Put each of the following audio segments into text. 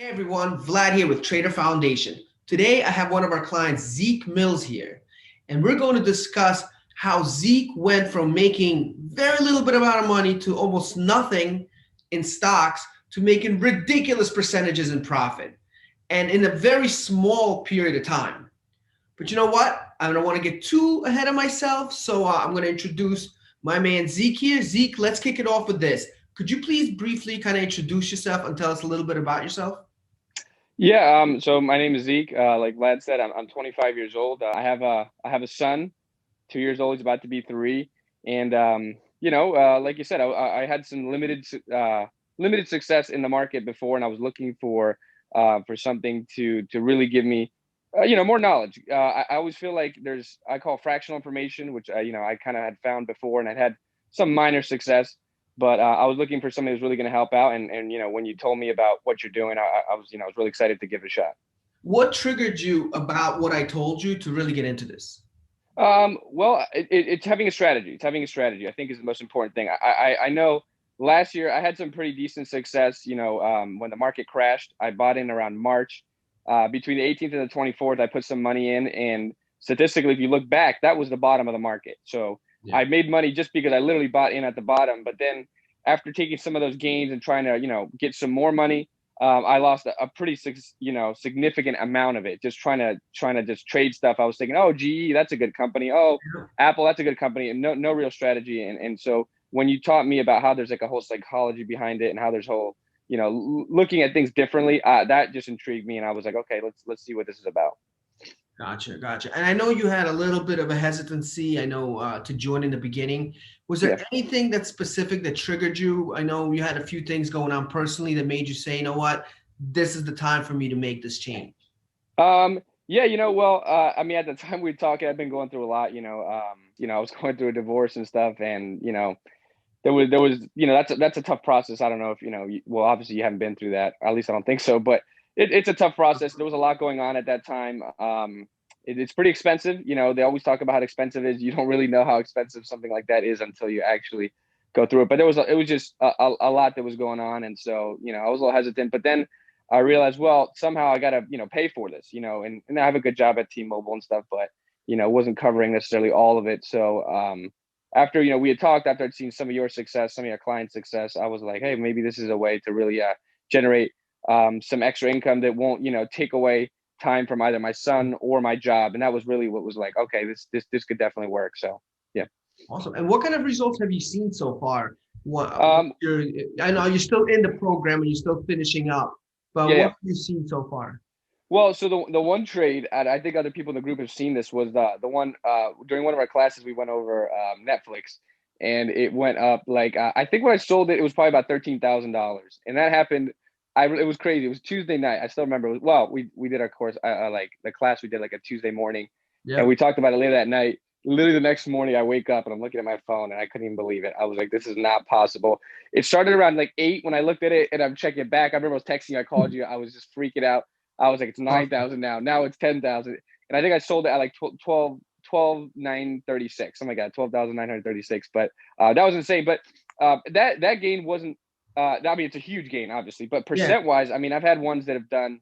Hey everyone, Vlad here with Trader Foundation. Today I have one of our clients, Zeke Mills here, and we're going to discuss how Zeke went from making very little bit amount of money to almost nothing in stocks to making ridiculous percentages in profit and in a very small period of time. But you know what? I don't want to get too ahead of myself, so I'm going to introduce my man Zeke here. Zeke, let's kick it off with this. Could you please briefly kind of introduce yourself and tell us a little bit about yourself? Yeah, so my name is Zeke. Like Vlad said, I'm 25 years old. I have a son, 2 years old. He's about to be three, and like you said, I had some limited success in the market before, and I was looking for something to really give me, more knowledge. I always feel like I call fractional information, which I kind of had found before, and I'd had some minor success. But I was looking for something that was really going to help out, and when you told me about what you're doing, I was really excited to give it a shot. What triggered you about what I told you to really get into this? Well, it's having a strategy. It's having a strategy, I think, is the most important thing. I know last year I had some pretty decent success. When the market crashed, I bought in around March. Between the 18th and the 24th, I put some money in, and statistically, if you look back, that was the bottom of the market. So Yeah. I made money just because I literally bought in at the bottom. But then after taking some of those gains and trying to, get some more money, I lost a pretty significant amount of it just trying to just trade stuff. I was thinking, oh, GE, that's a good company. Oh, Apple, that's a good company, and no real strategy. And so when you taught me about how there's like a whole psychology behind it and how there's whole looking at things differently, that just intrigued me, and I was like, okay, let's see what this is about. Gotcha, gotcha. And I know you had a little bit of a hesitancy, I know, to join in the beginning. Was there Yeah. anything that's specific that triggered you? I know you had a few things going on personally that made you say, you know what, this is the time for me to make this change. Yeah, well, I mean, at the time we were talking, I've been going through a lot. I was going through a divorce and stuff, and there was that's a tough process. I don't know if well, obviously you haven't been through that, at least I don't think so, but it's a tough process. There was a lot going on at that time. It's pretty expensive. They always talk about how expensive it is. You don't really know how expensive something like that is until you actually go through it. But it was just a lot that was going on, and so I was a little hesitant. But then I realized, well, somehow I gotta pay for this. And I have a good job at T-Mobile and stuff, but it wasn't covering necessarily all of it. So after we had talked, after I'd seen some of your success, some of your clients' success, I was like, hey, maybe this is a way to really generate some extra income that won't take away time from either my son or my job. And that was really what was like, okay, this could definitely work. So yeah. Awesome. And what kind of results have you seen so far? What um I know you're still in the program and you're still finishing up, but yeah, what yeah. have you seen so far? Well, so the one trade, and I think other people in the group have seen this, was the one during one of our classes we went over Netflix, and it went up like I think when I sold it, it was probably about $13,000, and that happened. It was crazy. It was Tuesday night. I still remember. Well, we did our course like the class we did like a Tuesday morning, and Yeah. we talked about it later that night. Literally the next morning, I wake up and I'm looking at my phone and I couldn't even believe it. I was like, "This is not possible." It started around like 8 when I looked at it, and I'm checking it back. I remember I was texting you. I called you. I was just freaking out. I was like, it's Awesome. 9,000 now. Now it's 10,000. And I think I sold it at like 12,936, something like that, 12,936. But that was insane. But that gain wasn't, I mean, it's a huge gain, obviously. But Yeah. percent wise, I mean, I've had ones that have done,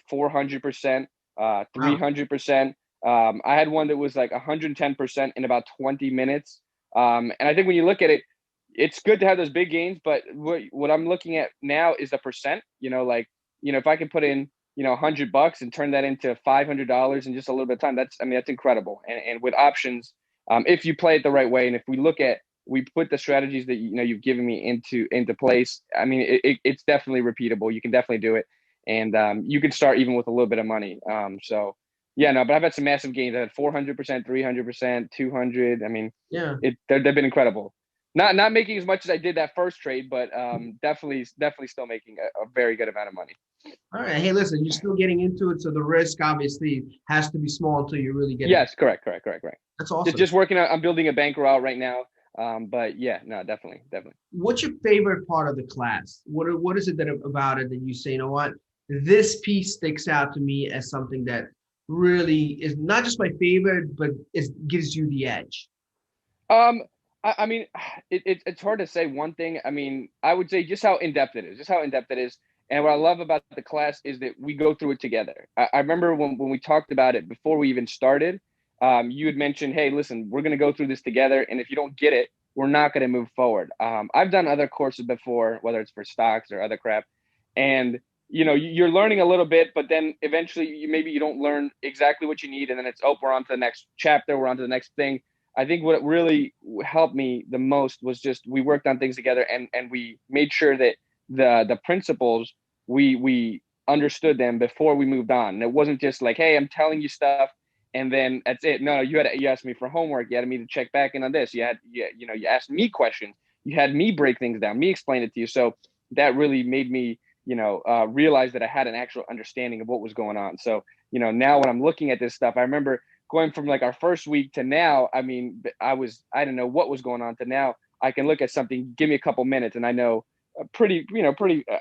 400%, Wow. 300%. I had one that was like 110% in about 20 minutes. And I think when you look at it, it's good to have those big gains. But what I'm looking at now is the percent, like, if I can put in, $100 and turn that into $500 in just a little bit of time, that's incredible. And with options, if you play it the right way, and if we put the strategies that you've given me into place, I mean, it's definitely repeatable. You can definitely do it, and you can start even with a little bit of money. So yeah, no, but I've had some massive gains. I had 400%, 300%, 200. I mean, Yeah. they've been incredible. Not making as much as I did that first trade, but definitely still making a very good amount of money. All right. Hey, listen, you're still getting into it, so the risk obviously has to be small until you really get it. Yes, correct. That's Just awesome. just working on. I'm building a bankroll out right now. But yeah, no, definitely. What's your favorite part of the class? What is it that about it that you say, you know what, this piece sticks out to me as something that really is not just my favorite, but it gives you the edge. Um, I mean, it's hard to say one thing. I mean, I would say just how in depth it is, just how in depth it is, And what I love about the class is that we go through it together. I remember when we talked about it before we even started, you had mentioned, hey, listen, we're going to go through this together. And if you don't get it, we're not going to move forward. I've done other courses before, whether it's for stocks or other crap. And, you're learning a little bit, but then eventually maybe you don't learn exactly what you need. And then it's, oh, we're on to the next chapter. We're on to the next thing. I think what really helped me the most was just we worked on things together, and we made sure that the principles we understood them before we moved on. And it wasn't just like, hey, I'm telling you stuff and then that's it. No, you asked me for homework. You had me to check back in on this. You asked me questions. You had me break things down, me explain it to you. So that really made me, realize that I had an actual understanding of what was going on. So, now when I'm looking at this stuff, I remember going from like our first week to now. I mean, I didn't know what was going on to now. I can look at something, give me a couple minutes, and I know pretty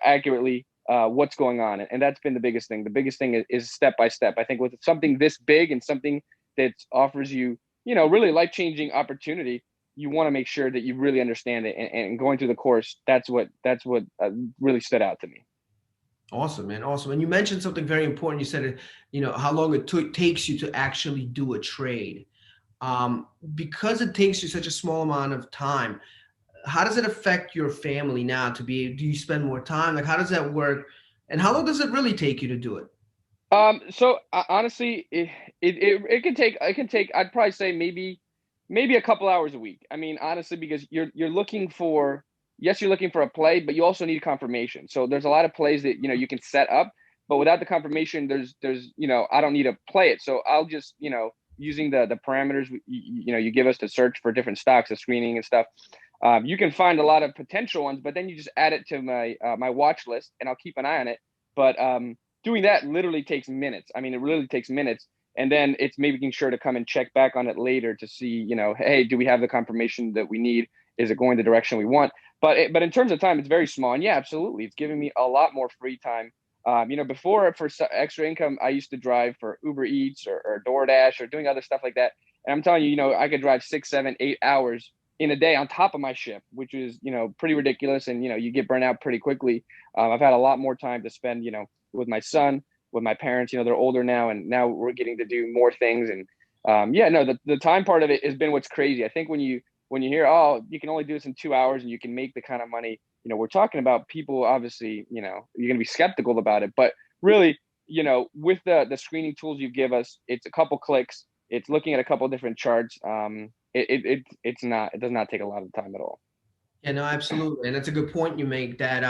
accurately what's going on. And that's been the biggest thing. The biggest thing is step by step. I think with something this big and something that offers you, really life-changing opportunity, you want to make sure that you really understand it. And going through the course, that's what really stood out to me. Awesome, man. Awesome. And you mentioned something very important. You said, how long it takes you to actually do a trade. Because it takes you such a small amount of time, how does it affect your family now do you spend more time? Like, how does that work? And how long does it really take you to do it? So honestly, it can take. I'd probably say maybe a couple hours a week. I mean, honestly, because you're looking for, yes, you're looking for a play, but you also need confirmation. So there's a lot of plays that you can set up, but without the confirmation, there's I don't need to play it. So I'll just using the parameters you give us to search for different stocks, the screening and stuff. You can find a lot of potential ones, but then you just add it to my watch list, and I'll keep an eye on it. But doing that literally takes minutes. I mean, it really takes minutes. And then it's making sure to come and check back on it later to see, hey, do we have the confirmation that we need? Is it going the direction we want? But in terms of time, it's very small. And yeah, absolutely, it's giving me a lot more free time. Before for extra income, I used to drive for Uber Eats or DoorDash or doing other stuff like that. And I'm telling you, I could drive 6, 7, 8 hours in a day on top of my shift, which is, pretty ridiculous. And, you get burnt out pretty quickly. I've had a lot more time to spend, with my son, with my parents. They're older now, and now we're getting to do more things. And yeah, no, the time part of it has been what's crazy. I think when you hear, oh, you can only do this in 2 hours and you can make the kind of money, we're talking about people, obviously, you're going to be skeptical about it, but really, with the screening tools you give us, it's a couple clicks, it's looking at a couple different charts. It does not take a lot of time at all. Yeah, no, absolutely. And that's a good point you make that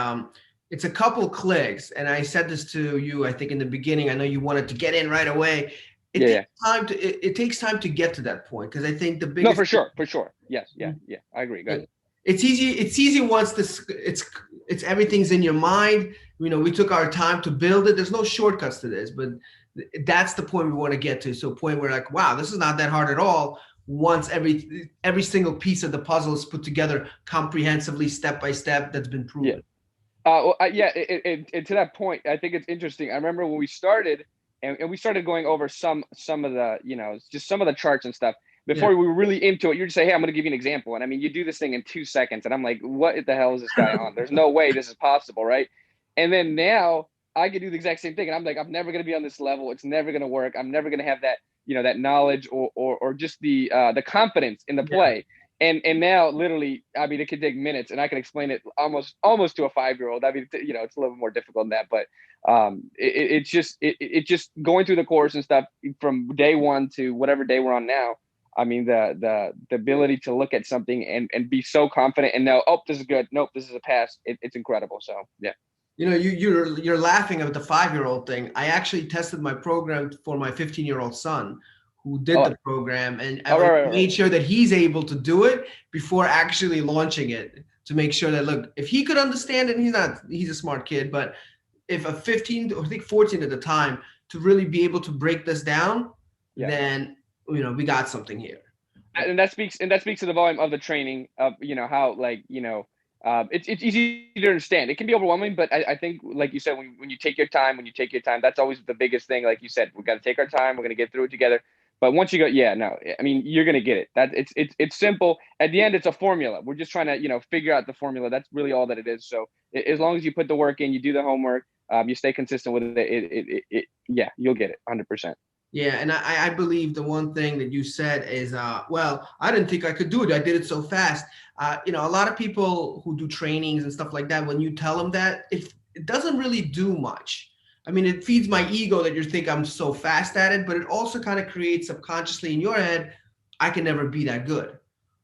it's a couple clicks. And I said this to you, I think in the beginning, I know you wanted to get in right away. It Yeah, yeah. takes time it takes time to get to that point because I think the No, biggest for sure, for sure. Yes, yeah, yeah. I agree. Go ahead. it's easy once it's everything's in your mind. We took our time to build it. There's no shortcuts to this, but that's the point we want to get to. So a point where like, wow, this is not that hard at all. Once every single piece of the puzzle is put together comprehensively, step by step, that's been Yeah. proven. Yeah. And to that point, I think it's interesting. I remember when we started, and we started going over some of the, just some of the charts and stuff. Yeah. Before we were really into it, you just say, "Hey, I'm going to give you an example." And I mean, you do this thing in 2 seconds, and I'm like, "What the hell is this guy on? There's no way this is possible, right?" And then now I can do the exact same thing, and I'm like, "I'm never going to be on this level. It's never going to work. I'm never going to have that, that knowledge or just the confidence in the Yeah. play." And now literally, I mean, it could take minutes, and I can explain it almost to a 5-year-old. I mean, it's a little more difficult than that, but it's just going through the course and stuff from day one to whatever day we're on now. I mean, the ability to look at something and be so confident and know, oh, this is good. Nope, this is a pass. It's incredible. So yeah. You're laughing at the 5-year-old thing. I actually tested my program for my 15-year-old son who did Oh, the program, and I oh, like right. made sure that he's able to do it before actually launching it to make sure that, look, if he could understand it, he's a smart kid, but if a 15 or I think 14 at the time to really be able to break this down, Yeah. then we got something here. And that speaks to the volume of the training of how, like, it's easy to understand. It can be overwhelming, but I think, like you said, when you take your time, that's always the biggest thing. Like you said, we got to take our time. We're going to get through it together. But once you go, yeah, no, I mean, you're gonna get it. That it's simple. At the end, it's a formula. We're just trying to, figure out the formula. That's really all that it is. So as long as you put the work in, you do the homework, you stay consistent with it, yeah, you'll get it 100%. Yeah, and I believe the one thing that you said is, well, I didn't think I could do it. I did it so fast. A lot of people who do trainings and stuff like that, when you tell them that, it doesn't really do much. I mean, it feeds my ego that you think I'm so fast at it, but it also kind of creates subconsciously in your head, I can never be that good.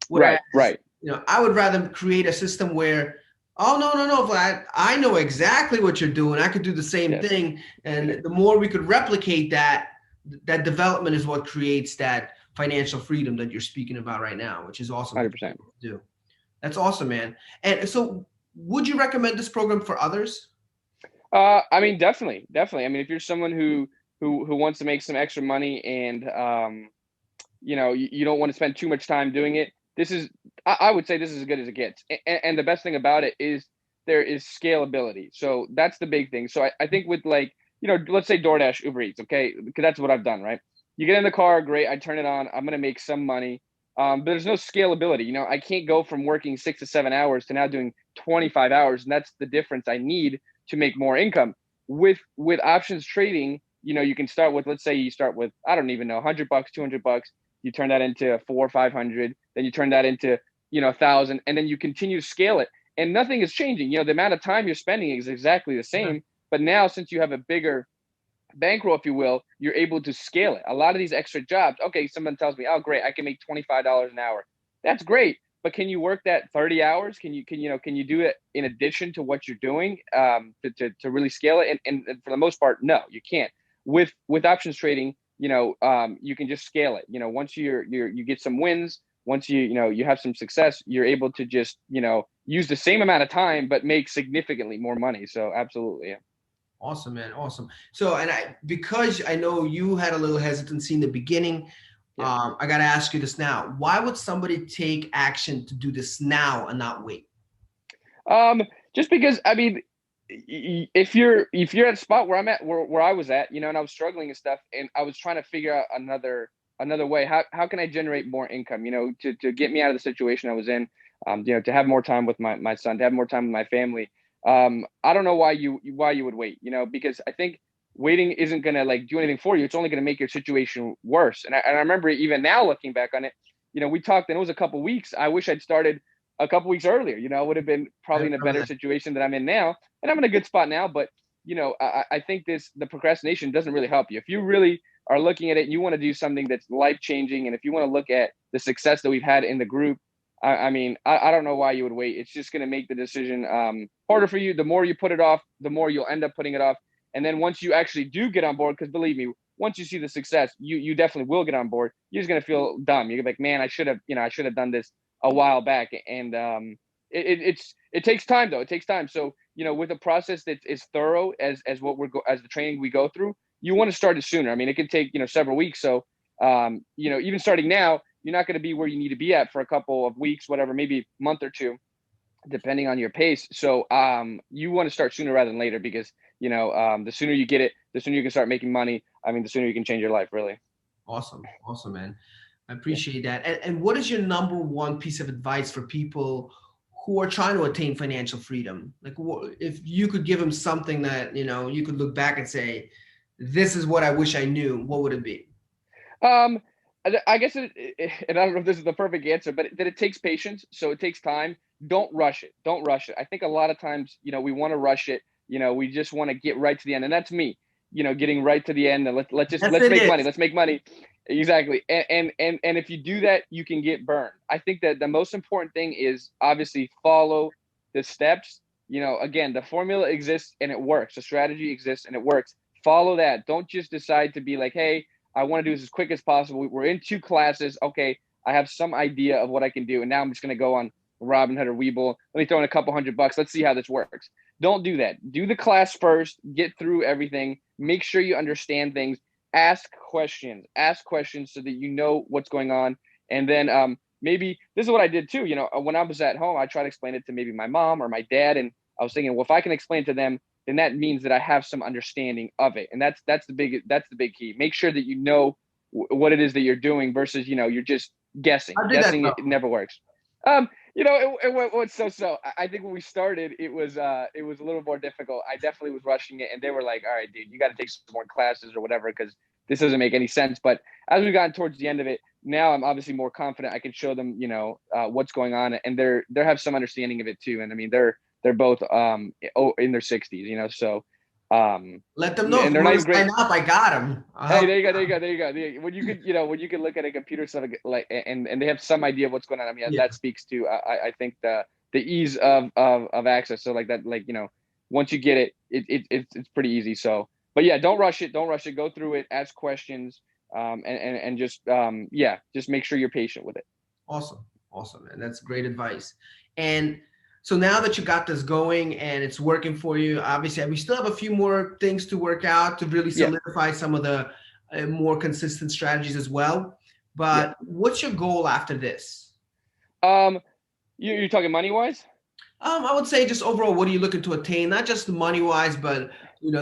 Whereas, Right, right. I would rather create a system where, oh, no, no, no, Vlad, I know exactly what you're doing. I could do the same Yes. thing. And the more we could replicate that, that development is what creates that financial freedom that you're speaking about right now, which is awesome to 100%. do. That's awesome, man. And so would you recommend this program for others? I mean, definitely, definitely. I mean, if you're someone who wants to make some extra money and you don't want to spend too much time doing it, this is I would say this is as good as it gets. And the best thing about it is there is scalability. So that's the big thing. So I think with like, let's say DoorDash, Uber Eats, okay, because that's what I've done, right? You get in the car, great, I turn it on, I'm gonna make some money. But there's no scalability. I can't go from working 6 to 7 hours to now doing 25 hours, and that's the difference I need to make more income. With options trading, you can start with, let's say you start with, I don't even know, $100, $200. You turn that into 400 or 500, then you turn that into 1,000, and then you continue to scale it, and nothing is changing. The amount of time you're spending is exactly the Yeah. same, but now since you have a bigger bankroll, if you will, you're able to scale it. A lot of these extra jobs, okay, someone tells me, oh great, I can make $25 an hour. That's great, but can you work that 30 hours? Can you do it in addition to what you're doing, to really scale it? And for the most part, no, you can't. With options trading, you can just scale it. Once you get some wins, once you have some success, you're able to just use the same amount of time but make significantly more money. So absolutely, yeah. Awesome, man. Awesome. So, and because I know you had a little hesitancy in the beginning, Yeah. I got to ask you this now. Why would somebody take action to do this now and not wait? Um, just because, I mean, if you're at a spot where I'm at, where I was at, and I was struggling and stuff, and I was trying to figure out another way. How can I generate more income? To get me out of the situation I was in. To have more time with my son, to have more time with my family. I don't know why you would wait. Because I think waiting isn't gonna like do anything for you. It's only gonna make your situation worse. And I remember even now looking back on it, we talked, and it was a couple weeks. I wish I'd started a couple weeks earlier. I would have been I probably in a remember better that. situation that I'm in now, and I'm in a good spot now. But I think the procrastination doesn't really help you. If you really are looking at it and you want to do something that's life changing, and if you want to look at the success that we've had in the group, I mean, I don't know why you would wait. It's just going to make the decision harder for you. The more you put it off, the more you'll end up putting it off. And then once you actually do get on board, because believe me, once you see the success, you definitely will get on board. You're just gonna feel dumb. You're like, man, I should have done this a while back. And it takes time though. It takes time. So with a process that is thorough as what as the training we go through, you want to start it sooner. I mean, it can take several weeks. So even starting now, you're not going to be where you need to be at for a couple of weeks, whatever, maybe a month or two, depending on your pace. So you want to start sooner rather than later because the sooner you get it, the sooner you can start making money. I mean, the sooner you can change your life, really. Awesome. Awesome, man. I Yeah. appreciate that. And what is your number one piece of advice for people who are trying to attain financial freedom? Like, if you could give them something that, you could look back and say, this is what I wish I knew, what would it be? Um, I guess and I don't know if this is the perfect answer, but that it takes patience. So it takes time. Don't rush it. Don't rush it. I think a lot of times, we want to rush it. We just want to get right to the end, and that's me. Getting right to the end, and Yes, let's it make money. is. Let's make money. Exactly. And if you do that, you can get burned. I think that the most important thing is obviously follow the steps. Again, the formula exists and it works. The strategy exists and it works. Follow that. Don't just decide to be like, hey, I want to do this as quick as possible. We're in 2 classes. Okay, I have some idea of what I can do, and now I'm just going to go on Robinhood or Webull. Let me throw in a couple $100. Let's see how this works. Don't do that. Do the class first. Get through everything. Make sure you understand things. Ask questions. Ask questions so that you know what's going on, and then maybe this is what I did too. When I was at home, I try to explain it to maybe my mom or my dad, and I was thinking, well, if I can explain it to them, then that means that I have some understanding of it. And that's the big key. Make sure that you know what it is that you're doing versus, you're just guessing. How did that Guessing, go? it never works. Um, what's so. I think when we started, it was a little more difficult. I definitely was rushing it, and they were like, "All right, dude, you got to take some more classes or whatever because this doesn't make any sense." But as we've gotten towards the end of it, now I'm obviously more confident. I can show them, what's going on, and they have some understanding of it too. And I mean, they're both in their 60s, so Let them know if and you they're not want even to sign great. up. I got them. I'll Hey, help. there you go, there you go, there you go. When you could look at a computer stuff like, and they have some idea of what's going on. I mean, Yeah, that speaks to I think the ease of access. So like that, like, once you get it's pretty easy. So, but yeah, don't rush it. Don't rush it. Go through it. Ask questions. And just yeah, just make sure you're patient with it. awesome, awesome, man. That's great advice. And so now that you got this going and it's working for you, obviously we still have a few more things to work out to really Yeah, solidify some of the more consistent strategies as well. yeah. But what's your goal after this? Um, you're talking money wise? I would say just overall, what are you looking to attain? Not just money wise, but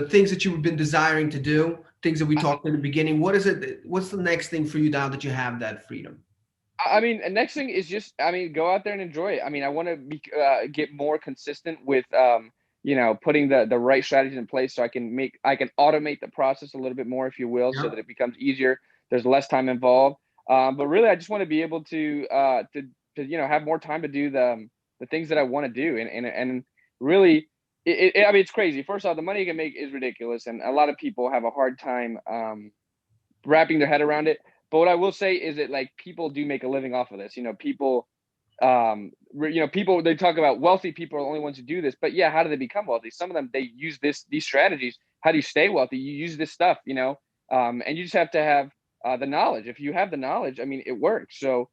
things that you've been desiring to do, things that we talked in the beginning. What is it? What's the next thing for you now that you have that freedom? I mean, the next thing is just, I mean, go out there and enjoy it. I mean, I want to get more consistent with, putting the right strategies in place so I can automate the process a little bit more, if you will, so Yeah. that it becomes easier. There's less time involved. But really, I just want to be able to have more time to do the things that I want to do. And really, I mean, it's crazy. First off, the money you can make is ridiculous. And a lot of people have a hard time, wrapping their head around it. But what I will say is that, like, people do make a living off of this. People they talk about wealthy people are the only ones who do this. But yeah, how do they become wealthy? Some of them, they use these strategies. How do you stay wealthy? You use this stuff, and you just have to have the knowledge. If you have the knowledge, I mean, it works. So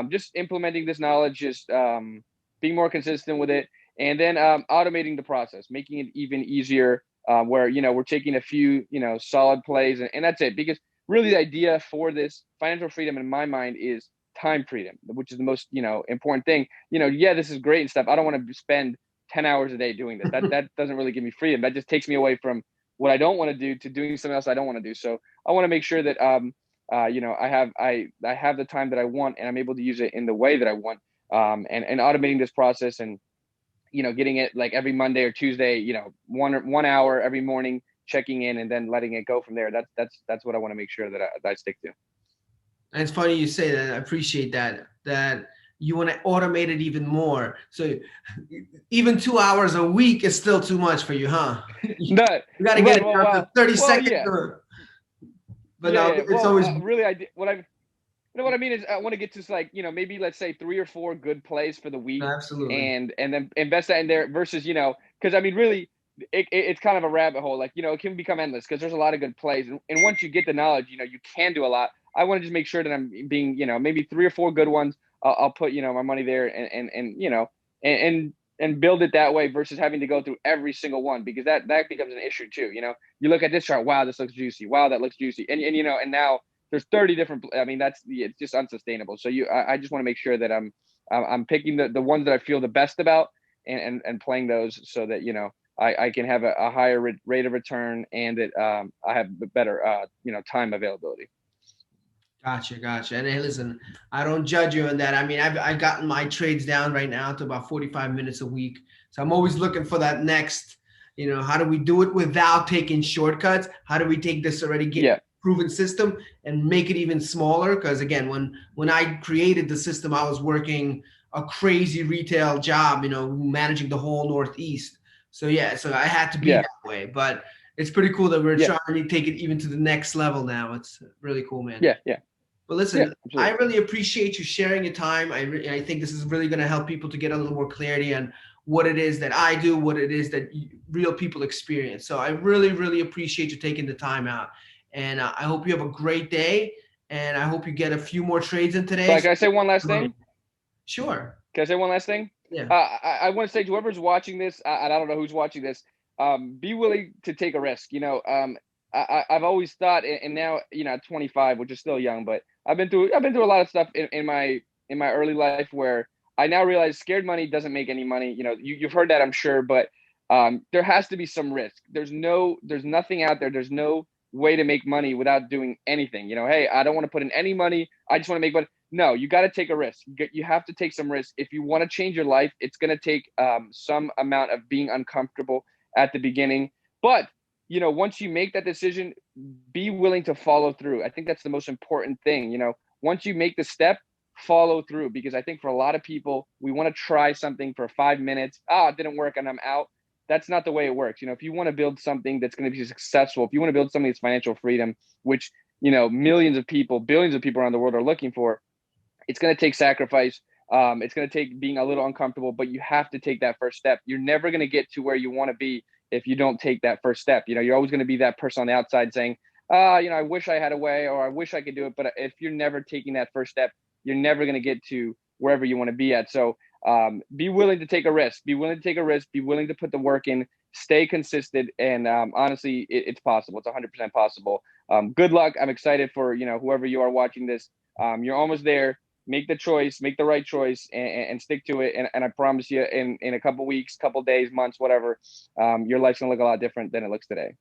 just implementing this knowledge, just being more consistent with it, and then automating the process, making it even easier. Where we're taking a few solid plays, and that's it. Because really, the idea for this financial freedom in my mind is time freedom, which is the most important thing. Yeah, this is great and stuff. I don't want to spend 10 hours a day doing this. That doesn't really give me freedom. That just takes me away from what I don't want to do to doing something else I don't want to do. So I want to make sure that I have the time that I want, and I'm able to use it in the way that I want. And automating this process, and getting it like every Monday or Tuesday, 1 hour every morning, checking in, and then letting it go from there. That's what I want to make sure that I stick to. And it's funny you say that. I appreciate that you want to automate it even more. So even 2 hours a week is still too much for you, huh? You That got to get right. it down to 30 Well, seconds. yeah, But yeah, no, yeah. it's Well, always really, what I mean is, I want to get to, like, maybe let's say 3 or 4 good plays for the week, absolutely. and then invest that in there versus, because I mean, really, it's kind of a rabbit hole. Like, it can become endless because there's a lot of good plays, and once you get the knowledge, you can do a lot. I want to just make sure that I'm being, maybe 3 or 4 good ones. I'll put my money there, and and build it that way versus having to go through every single one, because that becomes an issue too. You look at this chart, wow, this looks juicy, wow, that looks juicy, and now there's 30 different. I mean, it's just unsustainable. So I just want to make sure that I'm picking the ones that I feel the best about, and playing those so that I can have a higher rate of return, and that I have better time availability. Gotcha. And hey, listen, I don't judge you on that. I mean, I've gotten my trades down right now to about 45 minutes a week. So I'm always looking for that next, how do we do it without taking shortcuts? How do we take this already get Yeah, proven system and make it even smaller? Because again, when I created the system, I was working a crazy retail job, managing the whole Northeast. So yeah, so I had to be yeah, that way. But it's pretty cool that we're yeah, trying to take it even to the next level now. It's really cool, man. yeah, yeah, But yeah. listen, I Absolutely. really appreciate you sharing your time. I think this is really going to help people to get a little more clarity on what it is that I do, what it is that real people experience. So I really, really appreciate you taking the time out. And I hope you have a great day. And I hope you get a few more trades in today. But can I say one last thing? Sure. Can I say one last thing? Yeah. I want to say to whoever's watching this, and I don't know who's watching this, be willing to take a risk. I've always thought, and now, at 25, which is still young, but I've been through a lot of stuff in my early life where I now realize scared money doesn't make any money. You've heard that, I'm sure, but there has to be some risk. There's nothing out there. There's no way to make money without doing anything. Hey, I don't want to put in any money. I just want to make money. No, you got to take a risk. You have to take some risk. If you want to change your life, it's going to take some amount of being uncomfortable at the beginning. But, once you make that decision, be willing to follow through. I think that's the most important thing. Once you make the step, follow through, because I think for a lot of people, we want to try something for 5 minutes. It didn't work and I'm out. That's not the way it works. If you want to build something that's going to be successful, if you want to build something that's financial freedom, which, millions of people, billions of people around the world are looking for, it's going to take sacrifice. It's going to take being a little uncomfortable, but you have to take that first step. You're never going to get to where you want to be if you don't take that first step. You're always going to be that person on the outside saying, I wish I had a way, or I wish I could do it. But if you're never taking that first step, you're never going to get to wherever you want to be at. So be willing to take a risk. Be willing to take a risk. Be willing to put the work in. Stay consistent. And honestly, it's possible. It's 100% possible. Good luck. I'm excited for whoever you are watching this. You're almost there. Make the choice. Make the right choice, and stick to it. And I promise you, in a couple weeks, couple days, months, whatever, your life's gonna look a lot different than it looks today.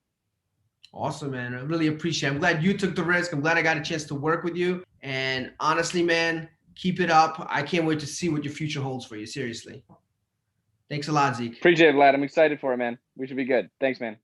Awesome, man. I really appreciate it. I'm glad you took the risk. I'm glad I got a chance to work with you. And honestly, man, keep it up. I can't wait to see what your future holds for you. Seriously. Thanks a lot, Zeke. Appreciate it, Vlad. I'm excited for it, man. We should be good. Thanks, man.